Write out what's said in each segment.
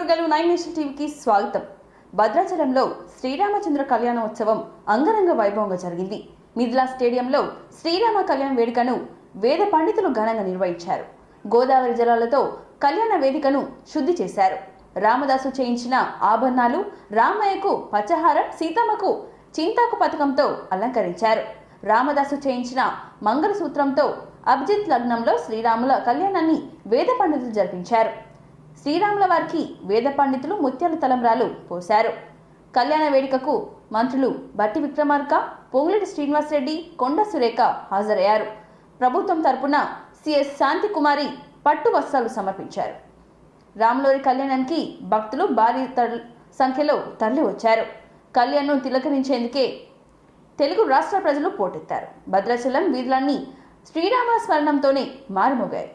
వర్గాలు 9 నేషన్ టీవీకి స్వాగతం. భద్రాచలంలో శ్రీరామచంద్ర కళ్యాణోత్సవం అంగరంగ వైభవంగా జరిగింది. మిథిలా స్టేడియంలో శ్రీరామ కళ్యాణ వేడుకను వేద పండితులు ఘనంగా నిర్వహించారు. గోదావరి జలాలతో కళ్యాణ వేదికను శుద్ధి చేశారు. రామదాసు చేయించిన ఆభరణాలు, రామయ్యకు పచ్చహారం, సీతమ్మకు చింతాకు పథకంతో అలంకరించారు. రామదాసు చేయించిన మంగళసూత్రంతో అభిజిత్ లగ్నంలో శ్రీరాముల కళ్యాణాన్ని వేద పండితులు జరిపించారు. శ్రీరాముల వారికి వేద పండితులు ముత్యాల తలంబ్రాలు పోశారు. కళ్యాణ వేడుకకు మంత్రులు బట్టి విక్రమార్క, పొంగులేటి శ్రీనివాసరెడ్డి, కొండ సురేఖ హాజరయ్యారు. ప్రభుత్వం తరపున సిఎస్ శాంతికుమారి పట్టు వస్త్రాలు సమర్పించారు. రాములవారి కళ్యాణానికి భక్తులు భారీ సంఖ్యలో తరలి వచ్చారు. కళ్యాణం తిలకరించేందుకే తెలుగు రాష్ట్ర ప్రజలు పోటెత్తారు. భద్రాచలం వీధులన్నీ శ్రీరామ స్మరణంతోనే మారుమోగాయి.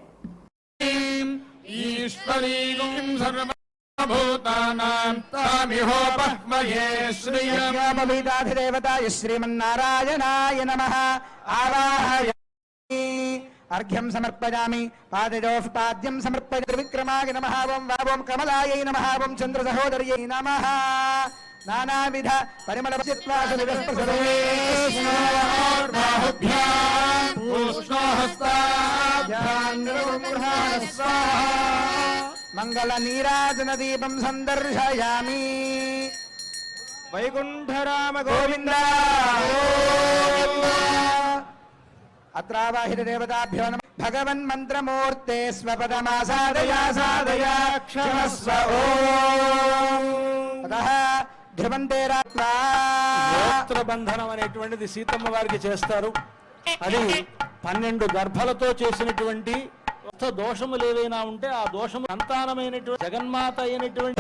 अर्घ्यं समर्पयामि पादयोः पाद्यं समर्पय विक्रमाय नमः ओं वावों कमलायै नमः ओं चंद्र सहोदर्यै नमः नानाविध परिमल मंगल नीराजन दीपं संदर्शयामि वैकुंठ राम गोविंद अत्रावाहित देवताभ्यो नमः भगवन् मंत्रमूर्ते स्वपदमासादया सादया क्षमस्व ओम अतः ధ్రువంతే బంధనం అనేటువంటిది సీతమ్మ వారికి చేస్తారు. అది 12 గర్భలతో చేసినటువంటి దోషములు ఏవైనా ఉంటే ఆ దోషము సంతానమైనటువంటి జగన్మాత అయినటువంటి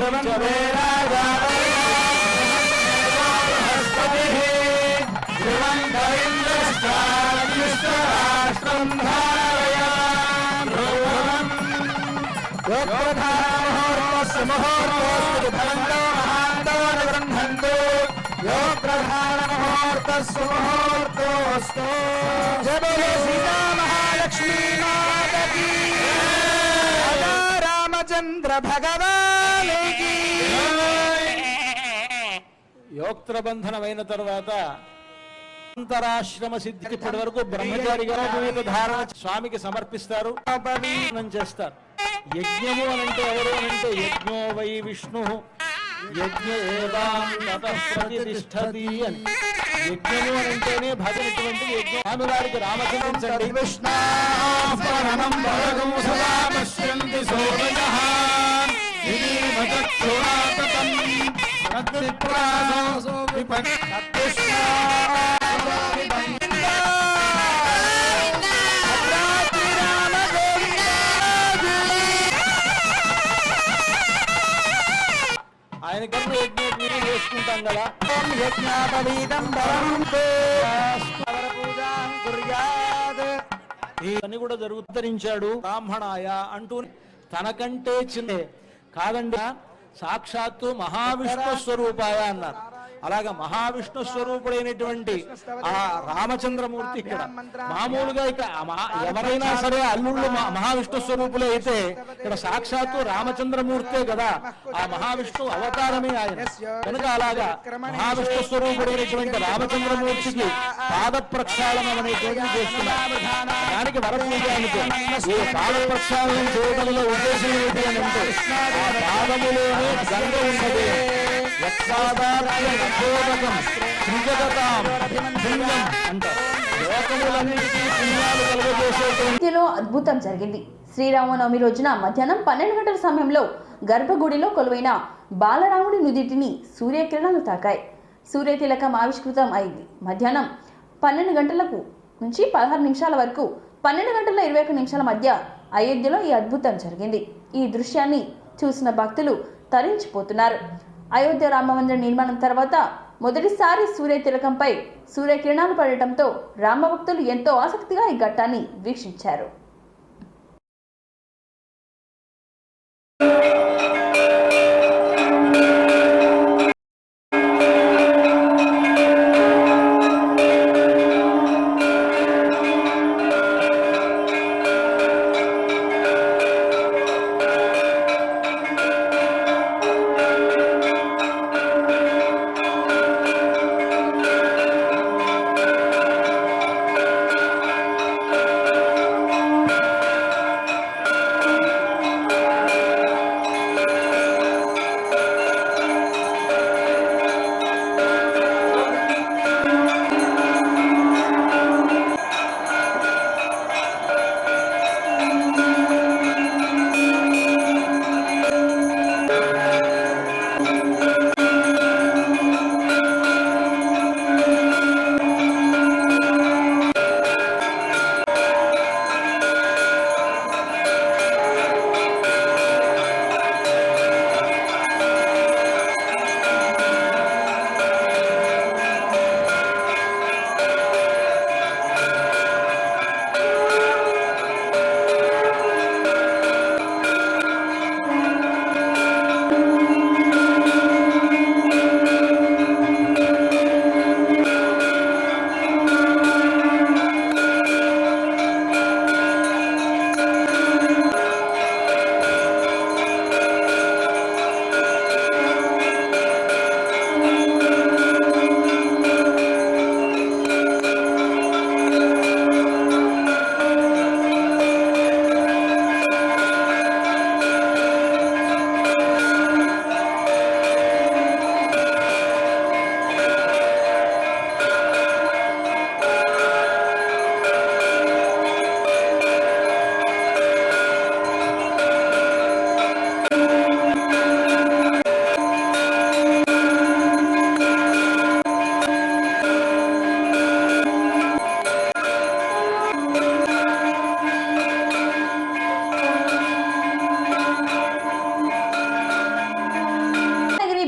రామచంద్ర భగవాన్ యోక్త్ర బంధనమైన తర్వాత అంతరాశ్రమ సిద్ధికి ఇప్పటి వరకు బ్రహ్మచారిగా ధారణ స్వామికి సమర్పిస్తారు, చేస్తారు. యజ్ఞము అనంటే ఎవరు అనంటే యజ్ఞో వై విష్ణు యజ్ఞ ప్రతిష్టతి అని. యజ్ఞము అనంటేనే భజనటువంటి యజ్ఞం. స్వామి వారికి రామచంద్రుడి ఆయన కన్నా యజ్ఞం చేసుకుంటాం కదా. ఇవన్నీ కూడా ఉద్ధరించాడు. బ్రాహ్మణాయ అంటూ తనకంటే చిన్న కాదండి, సాక్షాత్తు మహావిష్ణు స్వరూపాయ అన్నారు. అలాగా మహావిష్ణు స్వరూపుడైనటువంటి ఆ రామచంద్రమూర్తి ఇక్కడ మామూలుగా ఇక ఎవరైనా సరే అల్లుళ్ళు మహావిష్ణు స్వరూపులే అయితే ఇక్కడ సాక్షాత్తు రామచంద్రమూర్తే కదా, ఆ మహావిష్ణు అవతారమే ఆయన కనుక అలాగా మహావిష్ణు స్వరూపుడైనటువంటి రామచంద్రమూర్తికి పాద ప్రక్షాళనం అనేటువంటి చేస్తున్నారు. దానికి వరపూజానికి ఈ పాద ప్రక్షాళనం చేయడంలో ఉద్దేశం ఏంటి అని అంటే ఆ పాదములోనే గంగ ఉన్నది. అద్భుతం జరిగింది. శ్రీరామనవమి రోజున మధ్యాహ్నం 12 గంటల సమయంలో గర్భగుడిలో కొలువైన బాలరాముడి నుదిటిని సూర్యకిరణాలు తాకాయి. సూర్యతిలకం ఆవిష్కృతం అయింది. మధ్యాహ్నం 12 గంటలకు నుంచి 16 నిమిషాల వరకు 12 గంటల 21 నిమిషాల మధ్య అయోధ్యలో ఈ అద్భుతం జరిగింది. ఈ దృశ్యాన్ని చూసిన భక్తులు తరించిపోతున్నారు. అయోధ్య రామమందిర నిర్మాణం తర్వాత మొదటిసారి సూర్య తిలకంపై సూర్యకిరణాలు పడటంతో రామభక్తులు ఎంతో ఆసక్తిగా ఈ ఘట్టాన్ని వీక్షించారు.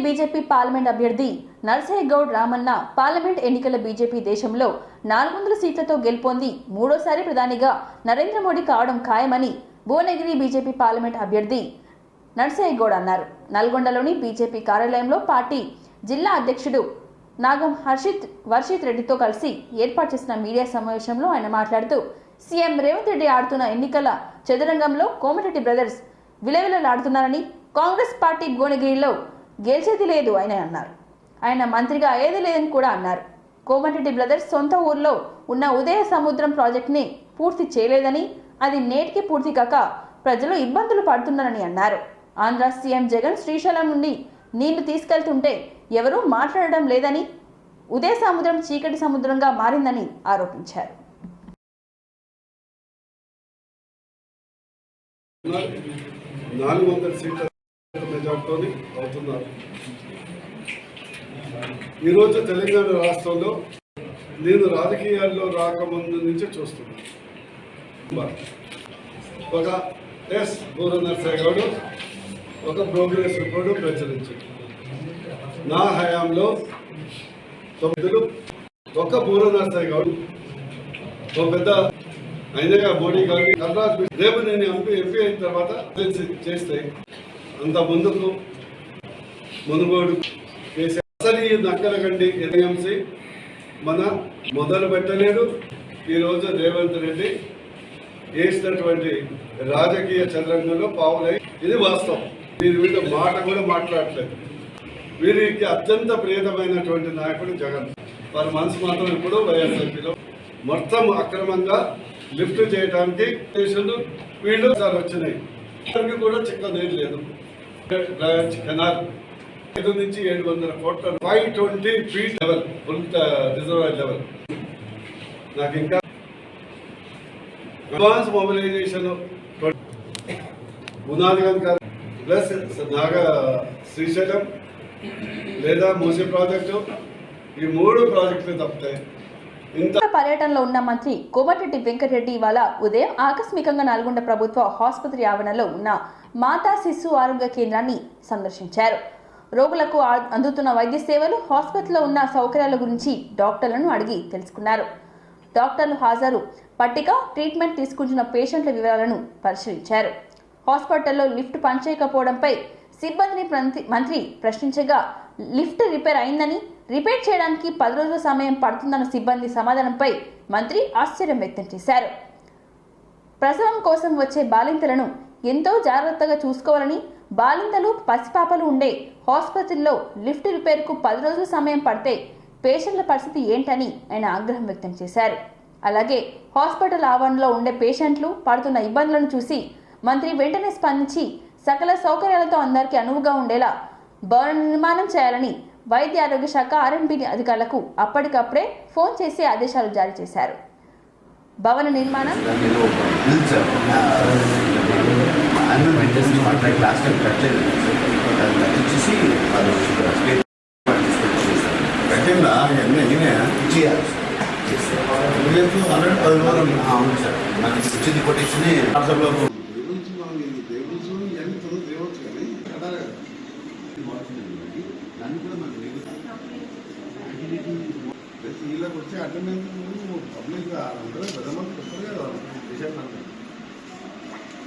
బీజేపీ పార్లమెంట్ అభ్యర్థి నర్సయ్య గౌడ్ రామన్న పార్లమెంట్ ఎన్నికల బీజేపీ దేశంలో 400 సీట్లతో గెలుపొంది మూడోసారి ప్రధానిగా నరేంద్ర మోడీ కావడం ఖాయమని భువనగిరి బీజేపీ పార్లమెంట్ అభ్యర్థి నర్సయ్య గౌడ్ అన్నారు. నల్గొండలోని బీజేపీ కార్యాలయంలో పార్టీ జిల్లా అధ్యక్షుడు నాగం వర్షిత్ రెడ్డితో కలిసి ఏర్పాటు చేసిన మీడియా సమావేశంలో ఆయన మాట్లాడుతూ సీఎం రేవంత్ రెడ్డి ఆడుతున్న ఎన్నికల చదరంగంలో కోమటిరెడ్డి బ్రదర్స్ విలవిలలాడుతున్నారని, కాంగ్రెస్ పార్టీ భువనగిరిలో గెలిచేది లేదు అని అన్నారు. ఆయన మంత్రిగా అయ్యేది లేదని కూడా అన్నారు. కోమటిరెడ్డి బ్రదర్స్ సొంత ఊర్లో ఉన్న ఉదయ సముద్రం ప్రాజెక్టుని పూర్తి చేయలేదని, అది నేటికి పూర్తి కాక ప్రజలు ఇబ్బందులు పడుతున్నారని అన్నారు. ఆంధ్ర సీఎం జగన్ శ్రీశైలం నుండి నీళ్లు తీసుకెళ్తుంటే ఎవరూ మాట్లాడడం లేదని, ఉదయ సముద్రం చీకటి సముద్రంగా మారిందని ఆరోపించారు. 400 సీట్ల మెజార్టీతో అవుతున్నారు. ఈరోజు తెలంగాణ రాష్ట్రంలో నేను రాజకీయాల్లో రాకముందు నుంచి చూస్తున్నాను. ఒక ఎస్ బూర నర్సయ్య గౌడ్ ఒక ప్రోగ్రెస్ రిపోర్టు ప్రచురించారు. నా హయాంలో 9 ఒక బూర నర్సయ్య గౌడ్ ఒక పెద్ద అయినగా మోడీ గారికి కర్రాజ్ రేపు నేను ఎంపీ అయిన తర్వాత చేస్తే అంత మునుగోడు కేసీఆర్ అసలు ఈ నక్కలగండి ఎన్ఎంసీ మన మొదలు పెట్టలేడు. ఈరోజు రేవంత్ రెడ్డి వేసినటువంటి రాజకీయ చదరంగంలో పావులై ఇది వాస్తవం. వీరి మీద మాట కూడా మాట్లాడలేదు. వీరికి అత్యంత ప్రియతమైనటువంటి నాయకుడు జగన్. వారి మనసు మాత్రం ఇప్పుడు వైఎస్ఆర్పీలో మొత్తం అక్రమంగా లిఫ్ట్ చేయడానికి వీళ్ళు వచ్చినాయి. కూడా చిక్కదేం లేదు. కెనాల్ 5 నుంచి 700 కోట్ల 520 feet level full reservoir level. నాకు ఇంకా అడ్వాన్స్ మొబిలైజేషన్ బునాదిగంజ్ ప్లస్ శ్రీశైలం లేదా మూసీ ప్రాజెక్టు, ఈ 3 ప్రాజెక్టులు తప్పుతాయి. పర్యటనలో ఉన్న మంత్రి కోమటిరెడ్డి వెంకటరెడ్డి ఇవాళ ఉదయం ఆకస్మికంగా నల్గొండ ప్రభుత్వ ఆసుపత్రి ఆవరణలో ఉన్న మాతా శిశు ఆరోగ్య కేంద్రాన్ని సందర్శించారు. రోగులకు అందుతున్న వైద్య సేవలు, హాస్పిటల్లో ఉన్న సౌకర్యాల గురించి డాక్టర్లను అడిగి తెలుసుకున్నారు. డాక్టర్లు హాజరు పట్టిక, ట్రీట్మెంట్ తీసుకుంటున్న పేషెంట్ల వివరాలను పరిశీలించారు. హాస్పిటల్లో లిఫ్ట్ పనిచేయకపోవడంపై సిబ్బందిని మంత్రి ప్రశ్నించగా లిఫ్ట్ రిపేర్ అయిందని, రిపేర్ చేయడానికి 10 రోజుల సమయం పడుతుందన్న సిబ్బంది సమాధానంపై మంత్రి ఆశ్చర్యం వ్యక్తం చేశారు. ప్రసవం కోసం వచ్చే బాలింతలను ఎంతో జాగ్రత్తగా చూసుకోవాలని, బాలింతలు పసిపాపలు ఉండే హాస్పిటల్లో లిఫ్ట్ రిపేర్కు 10 రోజుల సమయం పడితే పేషెంట్ల పరిస్థితి ఏంటని ఆయన ఆగ్రహం వ్యక్తం చేశారు. అలాగే హాస్పిటల్ ఆవరణలో ఉండే పేషెంట్లు పడుతున్న ఇబ్బందులను చూసి మంత్రి వెంటనే స్పందించి సకల సౌకర్యాలతో అందరికీ అనువుగా ఉండేలా భవన నిర్మాణం చేయాలని వైద్య ఆరోగ్య శాఖ R&B అధికారులకు అప్పటికప్పుడే ఫోన్ చేసి ఆదేశాలు జారీ చేశారు. భవన నిర్మాణం వీళ్ళకి వచ్చే అటెండెన్స్ పబ్లిక్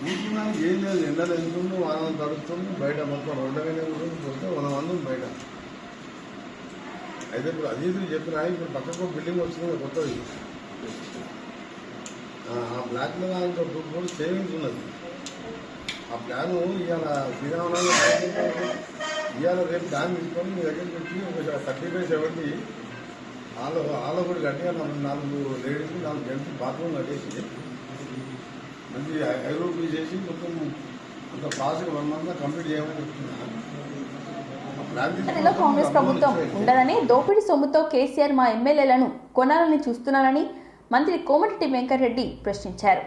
కూర్చున్నానికి ఏం లేదు. ఎండలు వెళ్తుంది, వానలు తడుస్తుంది, బయట మొత్తం రోడ్ల మీద పోతే 100 మంది బయట. అయితే ఇప్పుడు అది చెప్పినా ఇప్పుడు పక్కకు బిల్డింగ్ వచ్చింది కొత్తది. ఆ బ్లాక్లో దాంట్లో 2 crores సేవింగ్స్ ఉన్నది. ఆ ప్లాను ఇవాళ శ్రీరామనగర్ ఇవాళ రేపు ప్లాన్ తీసుకొని మీ దగ్గరికి వచ్చి ఒక 35-70 వాళ్ళు కూడా గట్టిగా 4 లేడీస్ 4 జెంట్స్ బాత్రూమ్ కట్టేసి మంచి ఐరోపీ చేసి మొత్తం అంత ఫాస్ట్గా 1 month కంప్లీట్ చేయమని చెప్తున్నా. కాంగ్రెస్ ప్రభుత్వం ఉండదని, దోపిడీ సొమ్ముతో కేసీఆర్ మా ఎమ్మెల్యేలను కొనాలని చూస్తున్నారని మంత్రి కోమటిరెడ్డి వెంకటరెడ్డి ప్రశ్నించారు.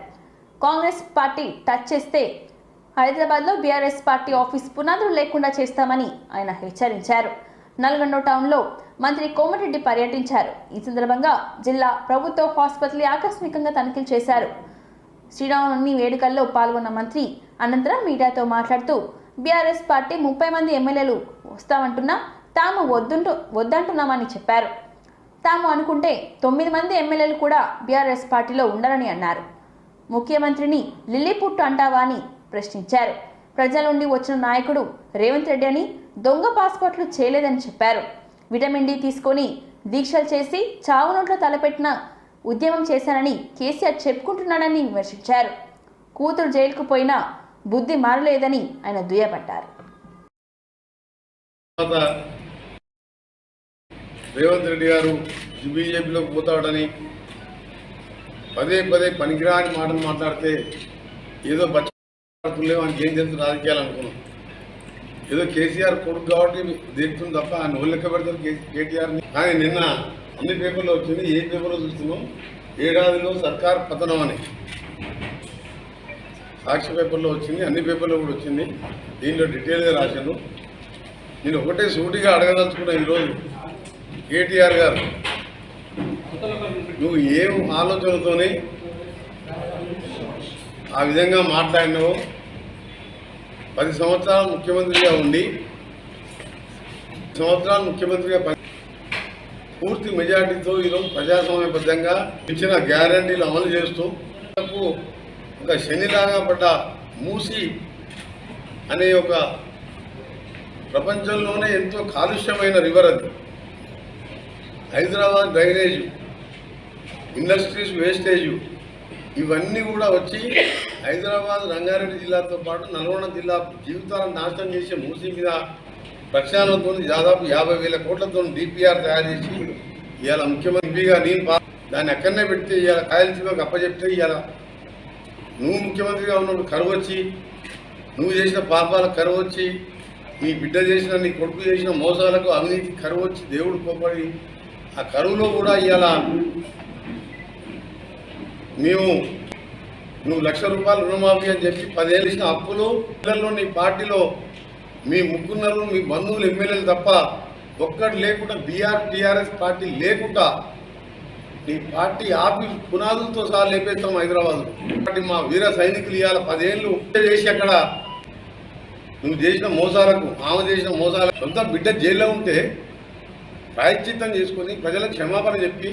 కాంగ్రెస్ పార్టీ టచ్ చేస్తే హైదరాబాద్లో బీఆర్ఎస్ పార్టీ ఆఫీస్ పునాదులు లేకుండా చేస్తామని ఆయన హెచ్చరించారు. నల్గొండ టౌన్లో మంత్రి కోమటిరెడ్డి పర్యటించారు. ఈ సందర్భంగా జిల్లా ప్రభుత్వ హాస్పిటల్ ఆకస్మికంగా తనిఖీలు చేశారు. శ్రీరామనవమి వేడుకల్లో పాల్గొన్న మంత్రి అనంతరం మీడియాతో మాట్లాడుతూ బీఆర్ఎస్ పార్టీ 30 మంది ఎమ్మెల్యేలు వస్తామంటున్నా తాము వద్దంటున్నామని చెప్పారు. తాము అనుకుంటే 9 మంది ఎమ్మెల్యేలు కూడా బీఆర్ఎస్ పార్టీలో ఉండరని అన్నారు. ముఖ్యమంత్రిని లిల్లీపుట్టు అంటావా అని ప్రశ్నించారు. ప్రజల నుండి వచ్చిన నాయకుడు రేవంత్ రెడ్డి అని దొంగ పాస్పోర్ట్లు చేయలేదని చెప్పారు. విటమిన్ డి తీసుకొని దీక్షలు చేసి చావు నోట్లో తలపెట్టిన ఉద్యమం చేశానని కేసీఆర్ చెప్పుకుంటున్నాడని విమర్శించారు. కూతురు జైలుకు పోయినా బుద్ధి మారలేదని ఆయన దుయ్యబట్టారు. రేవంత్ రెడ్డి గారు బీజేపీలోకి పోతాడని పదే పదే పనికిరాని మాటలు మాట్లాడితే ఏదో బచ్చలే మనకి ఏం తెలుసు రాజకీయాలు అనుకున్నాం. ఏదో కేసీఆర్ కొడుకు కాబట్టి దిగుతుంది తప్ప ఆయన ఒళ్ళెక్క పెడతారు కేటీఆర్ని. కానీ నిన్న అన్ని పేపర్లో వచ్చింది. ఏ పేపర్లో చూస్తున్నాం, ఏడాదిలో సర్కార్ పతనం అని సాక్షి పేపర్లో వచ్చింది, అన్ని పేపర్లో కూడా వచ్చింది. దీనిలో డీటెయిల్గా రాశాను. నేను ఒకటే సూటిగా అడగదలుచుకున్నా ఈరోజు కేటీఆర్ గారు, నువ్వు ఏం ఆలోచనతోనే ఆ విధంగా మాట్లాడినావో 10 సంవత్సరాలు ముఖ్యమంత్రిగా ఉండి పూర్తి మెజార్టీతో ఈరోజు ప్రజాస్వామ్యబద్ధంగా ఇచ్చిన గ్యారంటీలు అమలు చేస్తూ ఒక శనిలాగా పడ్డ మూసి అనే ఒక ప్రపంచంలోనే ఎంతో కాలుష్యమైన రివర్ అది. హైదరాబాద్ డ్రైనేజ్, ఇండస్ట్రీస్ వేస్టేజ్ ఇవన్నీ కూడా వచ్చి హైదరాబాద్ రంగారెడ్డి జిల్లాతో పాటు నల్గొండ జిల్లా జీవితాలను నాశనం చేసే మూసీ మీద ప్రక్షాళనతో దాదాపు 50,000 కోట్లతో డిపిఆర్ తయారు చేసి ఇవాళ ముఖ్యమంత్రిగా నేను దాన్ని ఎక్కడనే పెడితే ఇవాళ కాయలసీమకు అప్పచెప్తే ఇవాళ నువ్వు ముఖ్యమంత్రిగా ఉన్నప్పుడు కరువు వచ్చి, నువ్వు చేసిన పాపాలకు కరువు వచ్చి, నీ బిడ్డ చేసిన, నీ కొడుకు చేసిన మోసాలకు అవినీతి కరువు వచ్చి దేవుడు కోపడి ఆ కరువులో కూడా ఇవాళ నువ్వు ₹1,00,000 రుణమాఫీ అని చెప్పి 10 ఏళ్ళు ఇచ్చిన అప్పులు పిల్లల్లో నీ పార్టీలో మీ ముగ్గురు మీ బంధువులు ఎమ్మెల్యేలు తప్ప ఒక్కడు లేకుండా టీఆర్ఎస్ పార్టీ లేకుండా నీ పార్టీ ఆపి పునాదులతో సహా లేపేస్తాం హైదరాబాద్. పార్టీ మా వీర సైనికులు ఇవాళ 10 ఏళ్ళు చేసి అక్కడ నువ్వు చేసిన మోసాలకు, ఆమె చేసిన మోసాలకు సొంత బిడ్డ జైల్లో ఉంటే ప్రాయశ్చిత్తం చేసుకొని ప్రజలకు క్షమాపణ చెప్పి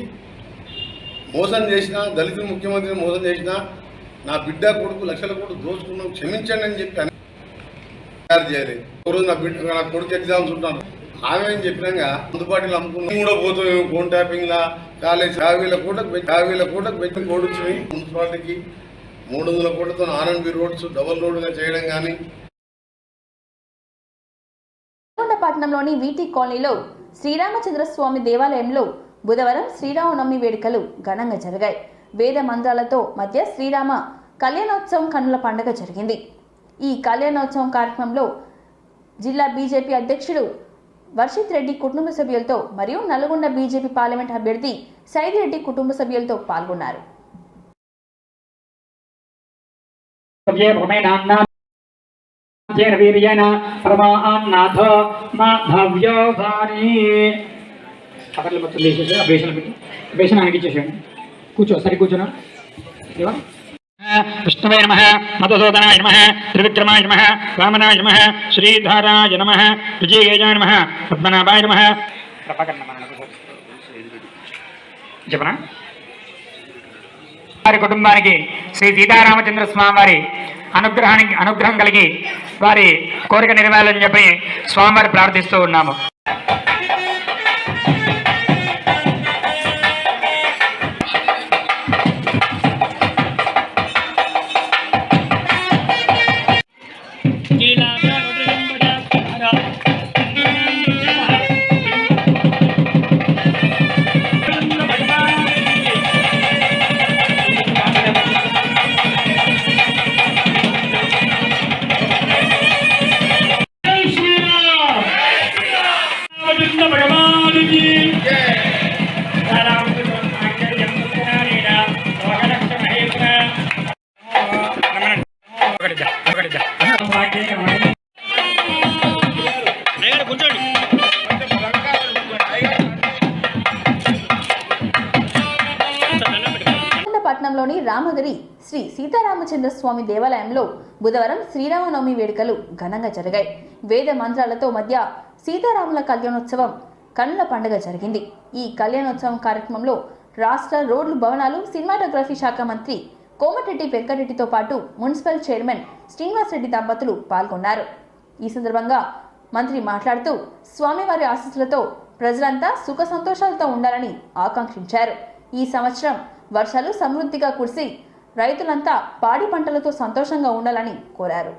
మోసం చేసిన దళిత ముఖ్యమంత్రిని మోసం చేసిన నా బిడ్డ కొడుకు లక్షల కోట్లు దోచుకున్నాం క్షమించండి అని చెప్పి తయారు చేయలేదు. ఒకరోజు నా బిడ్డ నా కొడుకు ఎగ్జామ్స్ ఉంటాను ఆమె అని చెప్పినాక అందుబాటులో అమ్ముకున్నాం కూడా పోతాం. ఫోన్ ట్యాపింగ్ లా కాలేజ్ 50,000 కోట్లకు పెట్టి కోడొచ్చి మున్సిపాలిటీకి 300 కోట్లతో ఆర్ఎన్బి రోడ్స్ డబుల్ రోడ్గా చేయడం కానీ. పట్టణంలోని వీటి కాలనీలో శ్రీరామచంద్రస్వామి దేవాలయంలో బుధవారం శ్రీరామనవమి వేడుకలు ఘనంగా జరిగాయి. వేద మంత్రాలతో మధ్య శ్రీరామ కళ్యాణోత్సవం కన్నుల పండుగ జరిగింది. ఈ కళ్యాణోత్సవం కార్యక్రమంలో జిల్లా బీజేపీ అధ్యక్షుడు వర్షిత్ రెడ్డి కుటుంబ సభ్యులతో మరియు నల్గొండ బీజేపీ పార్లమెంట్ అభ్యర్థి సైదిరెడ్డి కుటుంబ సభ్యులతో పాల్గొన్నారు. కూర్చో, సరి కూర్చోనా. విష్ణవే నమః, మధుసూదనాయ నమః, త్రివిక్రమాయ నమః, వామనాయ నమః, శ్రీధరాయ నమః, విజయాయ నమః, పద్మనాభాయ నమః. చెప్పనా? వారి కుటుంబానికి శ్రీ సీతారామచంద్ర స్వామి వారి అనుగ్రహం కలిగి వారి కోరిక నెరవేరాలని చెప్పి స్వామివారి ప్రార్థిస్తూ ఉన్నాము. పట్టణంలోని రామగిరి శ్రీ సీతారామచంద్ర స్వామి దేవాలయంలో బుధవారం శ్రీరామనవమి వేడుకలు ఘనంగా జరిగాయి. వేద మంత్రాలతో మధ్య సీతారాముల కళ్యాణోత్సవం కన్నుల పండుగ జరిగింది. ఈ కళ్యాణోత్సవం కార్యక్రమంలో రాష్ట్ర రోడ్లు, భవనాలు, సినిమాటోగ్రఫీ శాఖ మంత్రి కోమటిరెడ్డి వెంకటరెడ్డితో పాటు మున్సిపల్ చైర్మన్ శ్రీనివాసరెడ్డి దంపతులు పాల్గొన్నారు. ఈ సందర్భంగా మంత్రి మాట్లాడుతూ స్వామివారి ఆశీస్సులతో ప్రజలంతా సుఖ సంతోషాలతో ఉండాలని ఆకాంక్షించారు. ఈ సంవత్సరం వర్షాలు సమృద్ధిగా కురిసి రైతులంతా పాడి పంటలతో సంతోషంగా ఉండాలని కోరారు.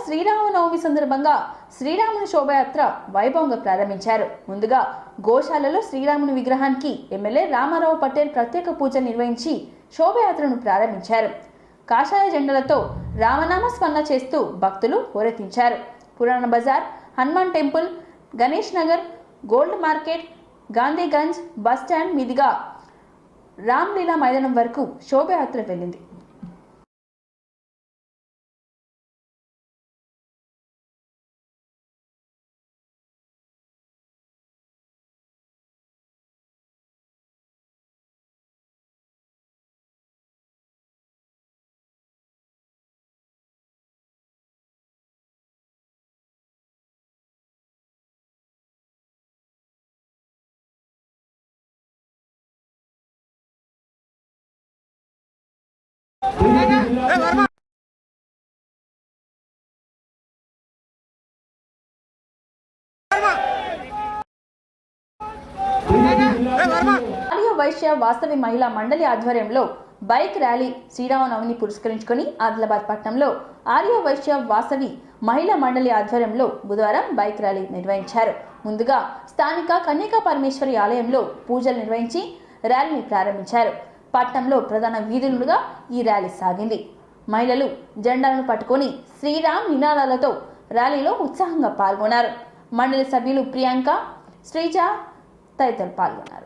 శ్రీరామనవమి సందర్భంగా శ్రీరాముని శోభయాత్ర వైభవంగా ప్రారంభించారు. ముందుగా గోశాలలో శ్రీరాముని విగ్రహానికి ఎమ్మెల్యే రామారావు పటేల్ ప్రత్యేక పూజలు నిర్వహించి శోభయాత్రను ప్రారంభించారు. కాషాయ జెండాలతో రామనామ స్మరణ చేస్తూ భక్తులు హోరెత్తించారు. Purana Bazar, Hanuman temple, Ganesh Nagar, gold market, Gandhiganj bus stand మీదుగా రామ్లీలా మైదానం వరకు శోభయాత్ర వెళ్ళింది. ఆర్య వైశ్య వాస్తవి మహిళా మండలి ఆధ్వర్యంలో బైక్ ర్యాలీ శ్రీరామనవమిని పురస్కరించుకొని ఆదిలాబాద్ పట్టణంలో ఆర్య వైశ్య వాసవి మహిళా మండలి ఆధ్వర్యంలో బుధవారం బైక్ ర్యాలీ నిర్వహించారు. ముందుగా స్థానిక కన్యకా పరమేశ్వరి ఆలయంలో పూజలు నిర్వహించి ర్యాలీని ప్రారంభించారు. పట్టణంలో ప్రధాన వీధులుగా ఈ ర్యాలీ సాగింది. మహిళలు జెండాలను పట్టుకొని శ్రీరామ్ నినాదాలతో ర్యాలీలో ఉత్సాహంగా పాల్గొన్నారు. మండలి సభ్యులు ప్రియాంక, శ్రీజ తదితరులు పాల్గొన్నారు.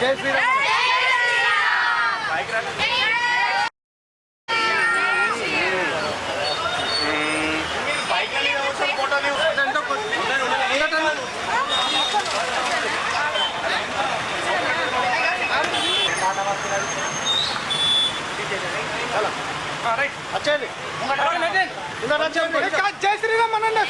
జై శ్రీరామ్. జై శ్రీరామ్ అనండి.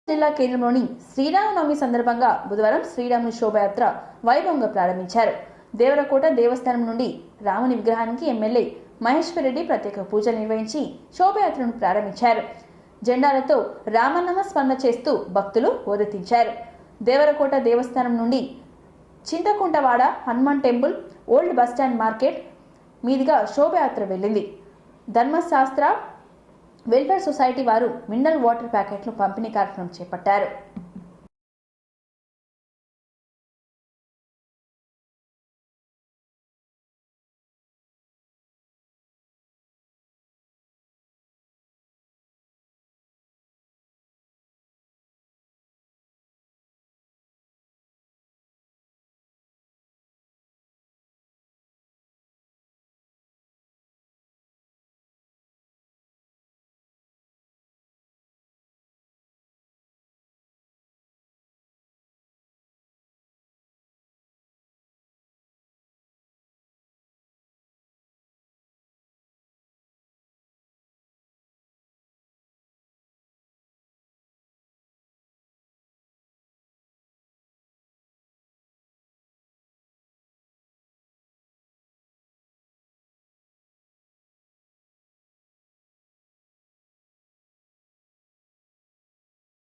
జిల్లా కేంద్రంలోని శ్రీరామనవమి సందర్భంగా బుధవారం శ్రీరాముని శోభయాత్ర వైభవంగా ప్రారంభించారు. దేవరకోట దేవస్థానం నుండి రాముని విగ్రహానికి ఎమ్మెల్యే మహేశ్వర్ రెడ్డి ప్రత్యేక పూజలు నిర్వహించి శోభయాత్రను ప్రారంభించారు. జెండాలతో రామనామ స్మరణ చేస్తూ భక్తులు హోరెత్తించారు. దేవరకోట దేవస్థానం నుండి Chintakuntawada Hanuman temple, old bus stand market మీదుగా శోభయాత్ర వెళ్ళింది. ధర్మశాస్త్ర వెల్ఫేర్ సొసైటీ వారు మినరల్ వాటర్ ప్యాకెట్లు పంపిణీ కార్యక్రమం చేపట్టారు.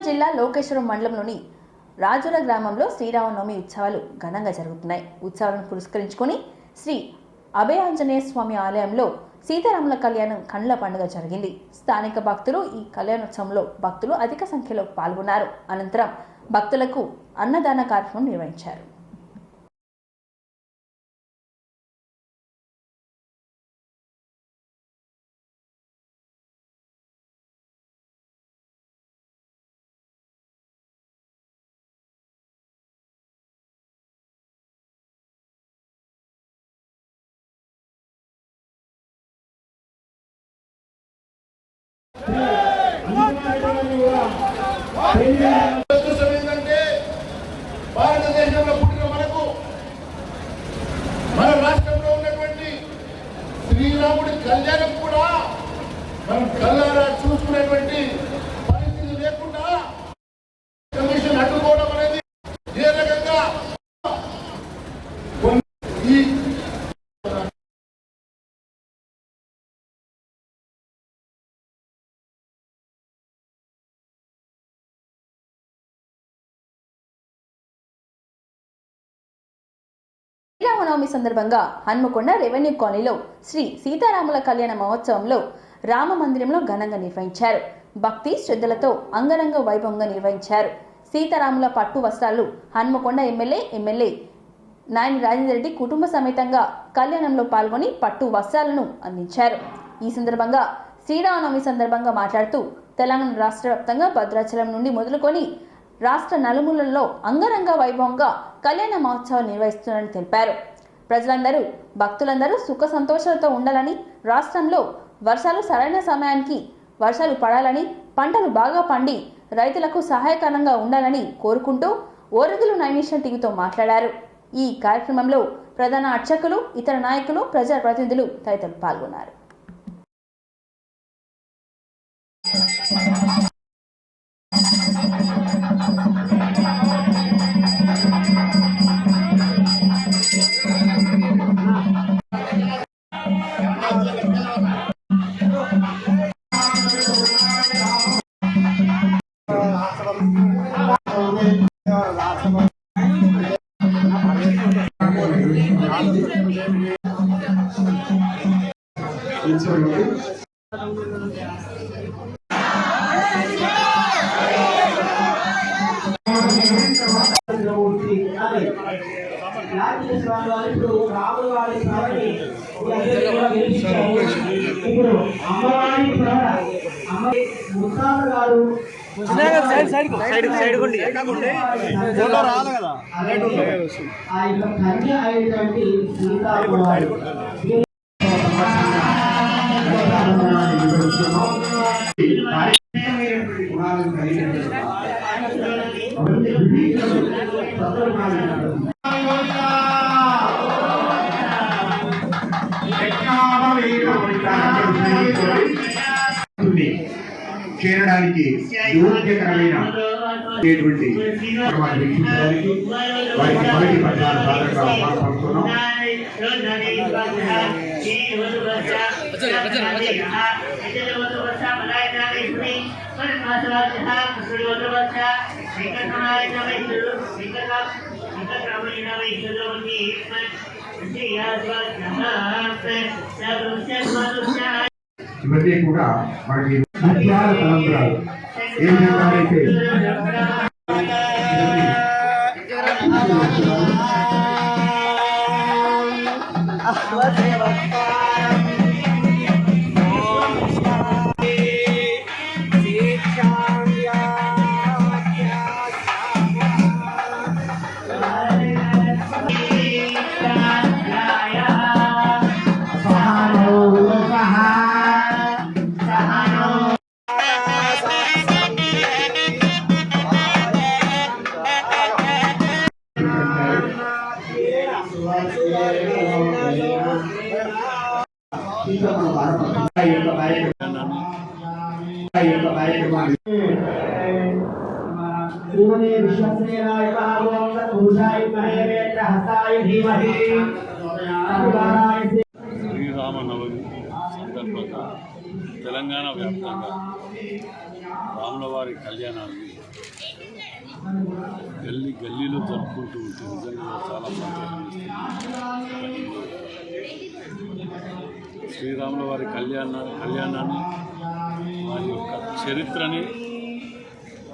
జిల్లా లోకేశ్వరం మండలంలోని రాజుల గ్రామంలో శ్రీరామనవమి ఉత్సవాలు ఘనంగా జరుగుతున్నాయి. ఉత్సవాలను పురస్కరించుకొని శ్రీ అభయాంజనేయ స్వామి ఆలయంలో సీతారాముల కళ్యాణం కండ్ల పండుగ జరిగింది. స్థానిక భక్తులు ఈ కళ్యాణోత్సవంలో భక్తులు అధిక సంఖ్యలో పాల్గొన్నారు. అనంతరం భక్తులకు అన్నదాన కార్యక్రమం నిర్వహించారు. ఏంటంటే భారతదేశంలో పుట్టిన మనకు మన రాష్ట్రంలో ఉన్నటువంటి శ్రీరాముడి కళ్యాణం కూడా మనం కళ్ళారా చూసుకునేటువంటి పరిస్థితి లేకుండా కమిషన్ అడ్డుకోవడం అనేది ఏ రకంగా ఈ శ్రీరామనవమి సందర్భంగా హన్మకొండ రెవెన్యూ కాలనీలో శ్రీ సీతారాముల కళ్యాణ మహోత్సవంలో రామ మందిరంలో ఘనంగా నిర్వహించారు. భక్తి శ్రద్ధలతో అంగరంగ వైభవంగా నిర్వహించారు. సీతారాముల పట్టు వస్త్రాలు హన్మకొండ ఎమ్మెల్యే నాయని రాజేందర్ రెడ్డి కుటుంబ సమేతంగా కళ్యాణంలో పాల్గొని పట్టు వస్త్రాలను అందించారు. ఈ సందర్భంగా శ్రీరామనవమి సందర్భంగా మాట్లాడుతూ తెలంగాణ రాష్ట్ర వ్యాప్తంగా భద్రాచలం నుండి మొదలుకొని రాష్ట్ర నలుమూలల్లో అంగరంగ వైభవంగా కళ్యాణ మహోత్సవాలు నిర్వహిస్తున్నారని తెలిపారు. ప్రజలందరూ భక్తులందరూ సుఖ సంతోషాలతో ఉండాలని, రాష్ట్రంలో వర్షాలు సరైన సమయానికి వర్షాలు పడాలని, పంటలు బాగా పండి రైతులకు సహాయకరంగా ఉండాలని కోరుకుంటూ ఓరుగులు నైమిషన్ టీవీతో మాట్లాడారు. ఈ కార్యక్రమంలో ప్రధాన అర్చకులు, ఇతర నాయకులు, ప్రజాప్రతినిధులు తదితరులు పాల్గొన్నారు. ఇప్పుడు అమ్మవారి ముస్తాఫా గారు ఆ యొక్క కన్య అయినటువంటి సీతారాములు చేరడానికి యోగ్యకరమైన వారికి మొదటి పద్యాలు సాధారణంగా పంపుతున్నాం. ఇవన్నీ కూడా మనకి ముత్యాల తలంబ్రాలు. ఏ విధంగా అయితే శ్రీమతే విశ్వసేనాయ మహాభోగ పురుషాయ మహేవేంద్ర హస్తాయ ధీమహి శ్రీరామనవమి సందర్భంగా తెలంగాణ వ్యాప్తంగా రాములవారి కళ్యాణాన్ని గల్లీలో జరుపుకుంటూ ఉంటే నిజంగా చాలా సంతోషం ఇస్తుంది. శ్రీరాముల వారి కళ్యాణాన్ని వారి యొక్క చరిత్రని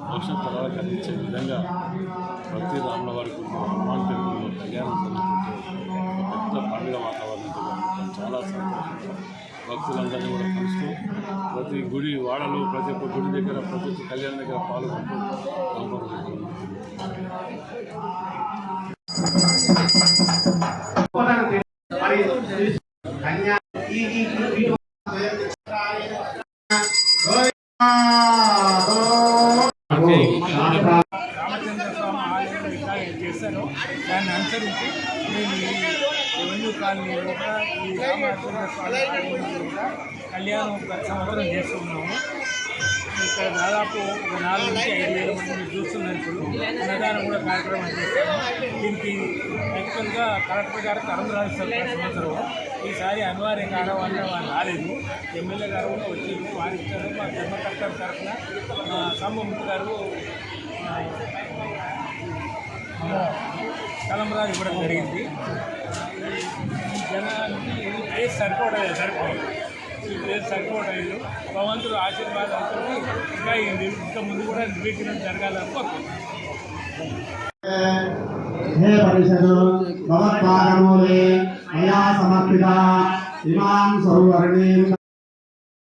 భవిష్యత్ తరాలకు అందించే విధంగా ప్రతి రాముల వారి గురించి హనుమాన్ టెంపుల్లో కళ్యాణం జరుగుతుంటే పెద్ద పండుగ వాతావరణంతో చాలా సంతోషంగా భక్తులందరినీ కూడా కలుస్తూ ప్రతి గుడి వాడలో ప్రతి ఒక్క గుడి దగ్గర ప్రతి ఒక్క కళ్యాణం దగ్గర పాల్గొంటూ రామచంద్ర స్వామి ఆలయం ఎట్లా చేస్తారో దాన్ని అనుసరించి మేము ఈ రెవెన్యూ కాలనీలో కూడా ఈ రామచంద్ర స్వామి ఆలయం కూడా కళ్యాణం ప్రతి సంవత్సరం చేస్తున్నాము. ఇక్కడ దాదాపు ఒక 4 నుంచి 5 వేల మంది మీరు చూస్తున్నారు. ఇప్పుడు అన్నదానం కూడా కార్యక్రమం చేస్తాము. దీనికి యాక్చువల్గా కలెక్టర్ గారు తరం రాస్తారు సంవత్సరం. ఈసారి అనివార్య కారణం వల్ల వారు రాలేదు. ఎమ్మెల్యే గారు కూడా వచ్చారు, వారి ఇచ్చారు. మా ధర్మకర్త తరఫున సంబంధిత గారు తలంబరాలు ఇవ్వడం జరిగింది. ఈ జనానికి ఇది ప్లేస్ సరిపోవట్లేదు. ఈ ప్లేస్ సరిపోవట్లేదు. భగవంతుడు ఆశీర్వాదాలతో ఇంకా ఇంకా ముందు కూడా నిర్వీకరణ జరగాలని హే పరిషదు భగవత్పాదమూలే మయా సమర్పిత ఇమాం సౌవర్ణీం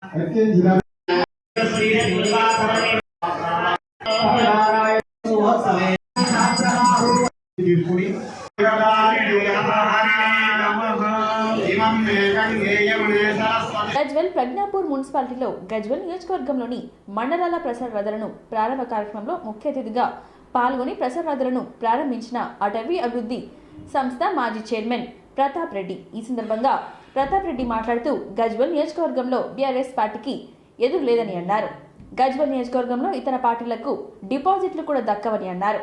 అత్యంత శ్రీ గజ్వెల్ ప్రజ్ఞాపూర్ మున్సిపాలిటీలో గజ్వెల్ నియోజకవర్గంలోని మండలాల ప్రసార రథలను ప్రారంభ కార్యక్రమంలో ముఖ్య అతిథిగా పాల్గొని ప్రసార రథలను ప్రారంభించిన అటవీ అభివృద్ధి సంస్థ మాజీ చైర్మన్ ప్రతాప్ రెడ్డి. ఈ సందర్భంగా ప్రతాప్ రెడ్డి మాట్లాడుతూ గజ్వెల్ నియోజకవర్గంలో బీఆర్ఎస్ పార్టీకి ఎదురు లేదని అన్నారు. గజ్వెల్ నియోజకవర్గంలో ఇతర పార్టీలకు డిపాజిట్లు కూడా దక్కవని అన్నారు.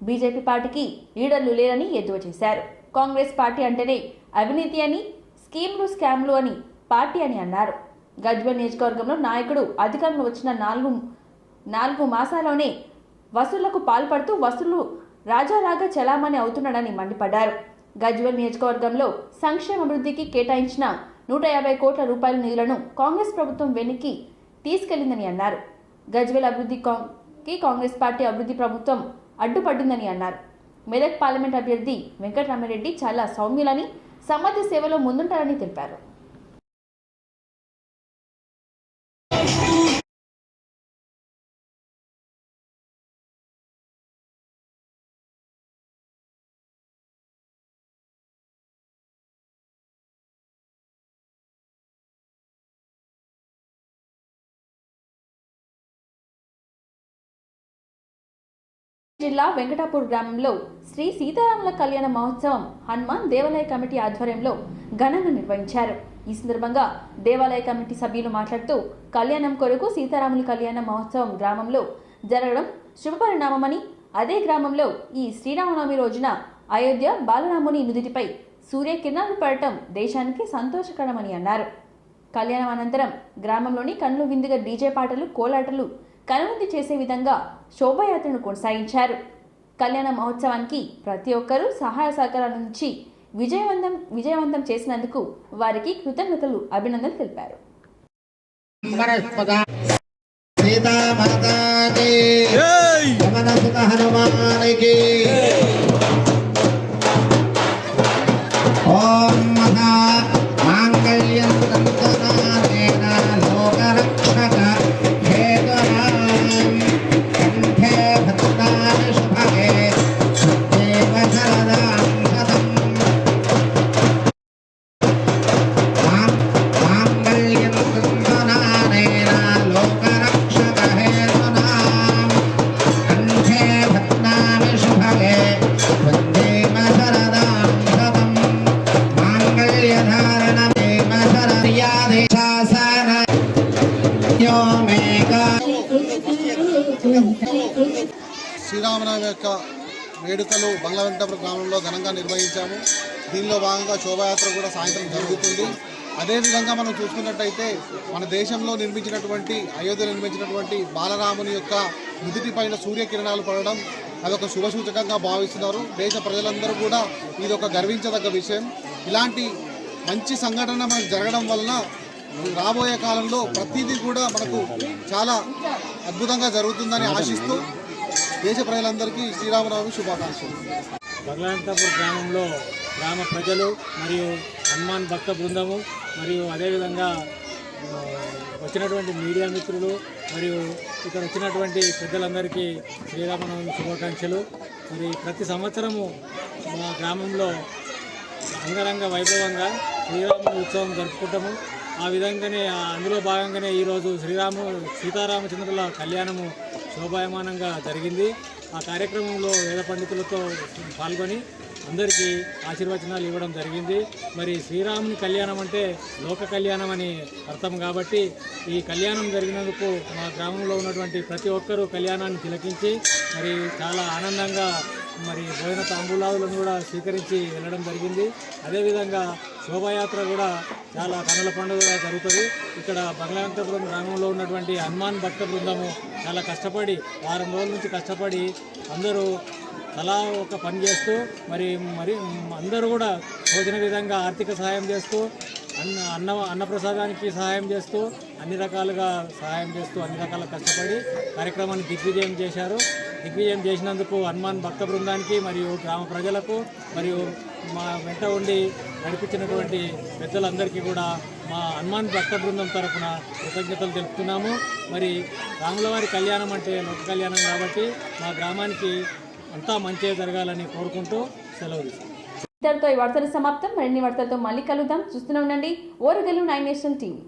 బీజేపీ పార్టీకి లీడర్లు లేరని ఎద్దువ చేశారు. కాంగ్రెస్ పార్టీ అంటేనే అవినీతి అని, స్కీమ్లు స్కామ్లు అని పార్టీ అని అన్నారు. గజ్వెల్ నియోజకవర్గంలో నాయకుడు అధికారంలో వచ్చిన 4 మాసాల్లోనే వసూళ్లకు పాల్పడుతూ వసూళ్లు రాజాలాగా చలామణి అవుతున్నాడని మండిపడ్డారు. గజ్వెల్ నియోజకవర్గంలో సంక్షేమ అభివృద్ధికి కేటాయించిన 150 కోట్ల రూపాయల నిధులను కాంగ్రెస్ ప్రభుత్వం వెనక్కి తీసుకెళ్లిందని అన్నారు. గజ్వెల్ అభివృద్ధికి కాంగ్రెస్ పార్టీ అభివృద్ధి ప్రభుత్వం అడ్డుపడిందని అన్నారు. మెదక్ పార్లమెంట్ అభ్యర్థి వెంకటరామరెడ్డి చాలా సౌమ్యులని, సమాజ సేవలో ముందుంటారని తెలిపారు. జిల్లా వెంకటాపూర్ గ్రామంలో శ్రీ సీతారాముల కళ్యాణ మహోత్సవం హనుమాన్ దేవాలయ కమిటీ ఆధ్వర్యంలో ఘనంగా నిర్వహించారు. ఈ సందర్భంగా దేవాలయ కమిటీ సభ్యులు మాట్లాడుతూ కళ్యాణం కొరకు సీతారాముల కళ్యాణ మహోత్సవం గ్రామంలో జరగడం శుభపరిణామమని, అదే గ్రామంలో ఈ శ్రీరామనవమి రోజున అయోధ్య బాలరాముని నుదిటిపై సూర్యకిరణాలు పడటం దేశానికి సంతోషకరమని అన్నారు. కళ్యాణం అనంతరం గ్రామంలోని కన్నుల విందుగా డీజే పాటలు, కోలాటలు కనువిందు చేసే విధంగా శోభాయాత్రను కొనసాగించారు. కళ్యాణ మహోత్సవానికి ప్రతి ఒక్కరూ సహాయ సహకారాల నుంచి విజయవంతం చేసినందుకు వారికి కృతజ్ఞతలు, అభినందనలు తెలిపారు. ఓం మహా మాంగళ్యం తంతునానేన లోకరక్షక హేతునాం కంఠే భద్రాని శుభగే దేవ శరదాం శతం మాంగళ్యం తంతునానేన లోకరక్షక హేతునాం కంఠే భద్రాని శుభగే దేవ శరదాం శతం శ్రీరామనవమి యొక్క వేడుకలు బంగ్లావెంకటాపురం గ్రామంలో ఘనంగా నిర్వహించాము. దీనిలో భాగంగా శోభాయాత్ర కూడా సాయంత్రం జరుగుతుంది. అదేవిధంగా మనం చూసుకున్నట్టయితే మన దేశంలో అయోధ్యలో నిర్మించినటువంటి బాలరాముని యొక్క నుదిటి పైన సూర్యకిరణాలు పడడం అదొక శుభసూచకంగా భావిస్తున్నారు. దేశ ప్రజలందరూ కూడా ఇది ఒక గర్వించదగ్గ విషయం. ఇలాంటి మంచి సంఘటన మనకు జరగడం వలన రాబోయే కాలంలో ప్రతిదీ కూడా మనకు చాలా అద్భుతంగా జరుగుతుందని ఆశిస్తూ దేశ ప్రజలందరికీ శ్రీరామనవమి శుభాకాంక్షలు. బంగ్లావెంకటాపురం గ్రామంలో గ్రామ ప్రజలు మరియు హనుమాన్ భక్త బృందము మరియు అదేవిధంగా వచ్చినటువంటి మీడియా మిత్రులు మరియు ఇక్కడ వచ్చినటువంటి పెద్దలందరికీ శ్రీరామనవమి శుభాకాంక్షలు. మరి ప్రతి సంవత్సరము మా గ్రామంలో అంగరంగ వైభవంగా శ్రీరాముని ఉత్సవం జరుపుకుంటాము. ఆ విధంగానే అందులో భాగంగానే ఈరోజు సీతారామచంద్రుల కళ్యాణము శోభాయమానంగా జరిగింది. ఆ కార్యక్రమంలో వేద పండితులతో పాల్గొని అందరికీ ఆశీర్వచనాలు ఇవ్వడం జరిగింది. మరి శ్రీరాముని కళ్యాణం అంటే లోక కళ్యాణం అని అర్థం కాబట్టి ఈ కళ్యాణం జరిగినందుకు మా గ్రామంలో ఉన్నటువంటి ప్రతి ఒక్కరూ కళ్యాణాన్ని తిలకించి మరి చాలా ఆనందంగా మరి భోజన తాంబూలాలను కూడా స్వీకరించి వెళ్ళడం జరిగింది. అదేవిధంగా శోభాయాత్ర కూడా చాలా కనుల పండుగగా జరుగుతుంది. ఇక్కడ బంగ్లావెంకటాపురం గ్రామంలో ఉన్నటువంటి హనుమాన్ భక్త బృందము చాలా కష్టపడి వారం రోజుల నుంచి కష్టపడి అందరూ తలా ఒక పని చేస్తూ మరి అందరూ కూడా తోచిన విధంగా ఆర్థిక సహాయం చేస్తూ అన్నప్రసాదానికి సహాయం చేస్తూ అన్ని రకాలుగా సహాయం చేస్తూ అన్ని రకాల కష్టపడి కార్యక్రమాన్ని దిగ్విజయం చేశారు. దిగ్విజయం చేసినందుకు హనుమాన్ భక్త బృందానికి మరియు గ్రామ ప్రజలకు మరియు మా వెంట ఉండి నడిపించినటువంటి పెద్దలందరికీ కూడా మా హనుమాన్ భక్త బృందం తరఫున కృతజ్ఞతలు తెలుపుతున్నాము. మరి రాములవారి కళ్యాణం అంటే లోక కళ్యాణం కాబట్టి మా గ్రామానికి అంతా మంచిగా జరగాలని కోరుకుంటూ సెలవు తీసుకుంటాం. ఇంతటితో ఈ వార్తలు సమాప్తం. మరిన్ని వార్తలతో మళ్ళీ కలుద్దాం. చూస్తూనే ఉండండి ఓరగల్లు 9 నేషన్ టీవీ.